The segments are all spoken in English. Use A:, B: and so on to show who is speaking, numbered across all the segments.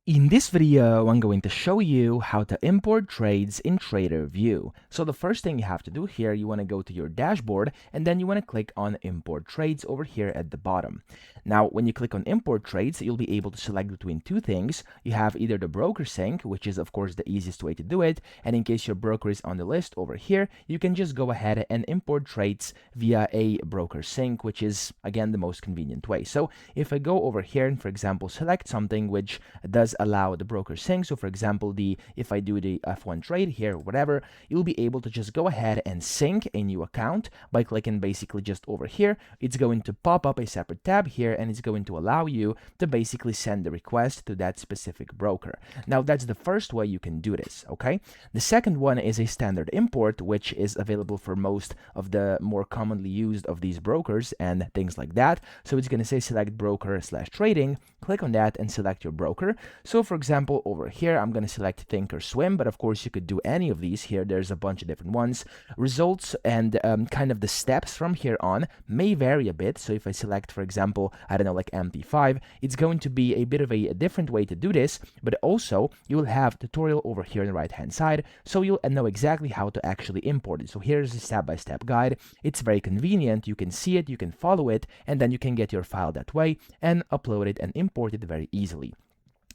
A: In this video, I'm going to show you how to import trades in TraderVue. So the first thing you have to do here, you want to go to your dashboard and then you want to click on import trades over here at the bottom. Now, when you click on import trades, you'll be able to select between two things. You have either the broker sync, which is of course the easiest way to do it. And in case your broker is on the list over here, you can just go ahead and import trades via a broker sync, which is again the most convenient way. So if I go over here and for example, select something which does allow the broker sync. So for example, if I do the F1 trade here, whatever, you'll be able to just go ahead and sync a new account by clicking basically just over here. It's going to pop up a separate tab here and it's going to allow you to basically send the request to that specific broker. Now that's the first way you can do this, okay? The second one is a standard import, which is available for most of the more commonly used of these brokers and things like that. So it's going to say select broker/trading, click on that and select your broker. So for example, over here, I'm going to select Thinkorswim, but of course you could do any of these here. There's a bunch of different ones. Results and kind of the steps from here on may vary a bit. So if I select, for example, I don't know, like MT5, it's going to be a bit of a different way to do this, but also you will have tutorial over here on the right hand side. So you'll know exactly how to actually import it. So here's a step-by-step guide. It's very convenient. You can see it, you can follow it, and then you can get your file that way and upload it and import it very easily.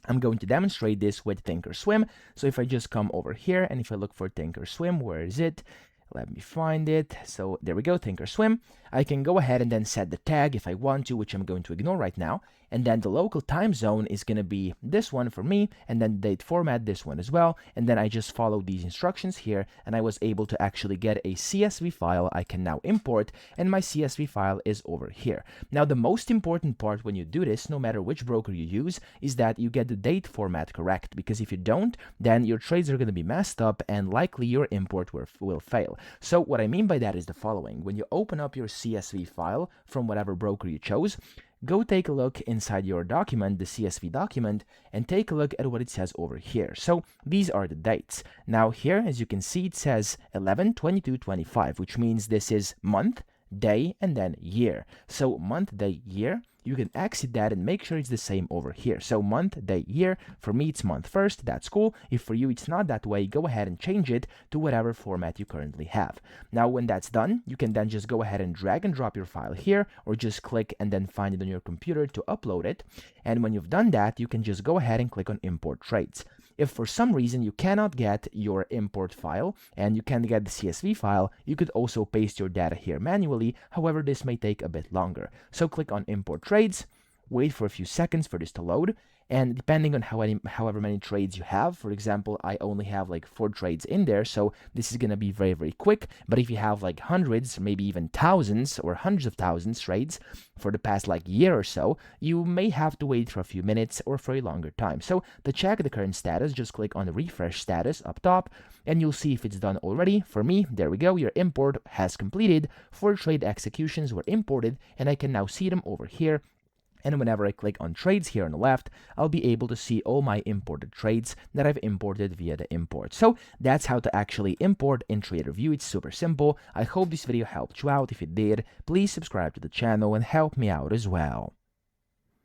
A: I'm going to demonstrate this with Thinkorswim. So if I just come over here and if I look for Thinkorswim, where is it? Let me find it. So there we go, Thinkorswim. I can go ahead and then set the tag if I want to, which I'm going to ignore right now. And then the local time zone is going to be this one for me, and then date format, this one as well. And then I just follow these instructions here, and I was able to actually get a CSV file I can now import, and my CSV file is over here. Now, the most important part when you do this, no matter which broker you use, is that you get the date format correct, because if you don't, then your trades are going to be messed up, and likely your import will fail. So what I mean by that is the following. When you open up your CSV file from whatever broker you chose, go take a look inside your document, the CSV document, and take a look at what it says over here. So these are the dates. Now here, as you can see, it says 11/22/25, which means this is month, day, and then year. So month, day, year, you can exit that and make sure it's the same over here. So month, day, year, for me it's month first, that's cool. If for you it's not that way, go ahead and change it to whatever format you currently have. Now when that's done, you can then just go ahead and drag and drop your file here, or just click and then find it on your computer to upload it. And when you've done that, you can just go ahead and click on import trades. If for some reason you cannot get your import file and you can't get the CSV file, you could also paste your data here manually. However, this may take a bit longer. So click on import trades, wait for a few seconds for this to load, and depending on however many trades you have, for example, I only have like 4 trades in there, so this is going to be very, very quick. But if you have like hundreds, maybe even thousands or hundreds of thousands trades for the past like year or so, you may have to wait for a few minutes or for a longer time. So to check the current status, just click on the refresh status up top, and you'll see if it's done already. For me, there we go, your import has completed. 4 trade executions were imported, and I can now see them over here. And whenever I click on trades here on the left, I'll be able to see all my imported trades that I've imported via the import. So that's how to actually import in TraderVue. It's super simple. I hope this video helped you out. If it did, please subscribe to the channel and help me out as well.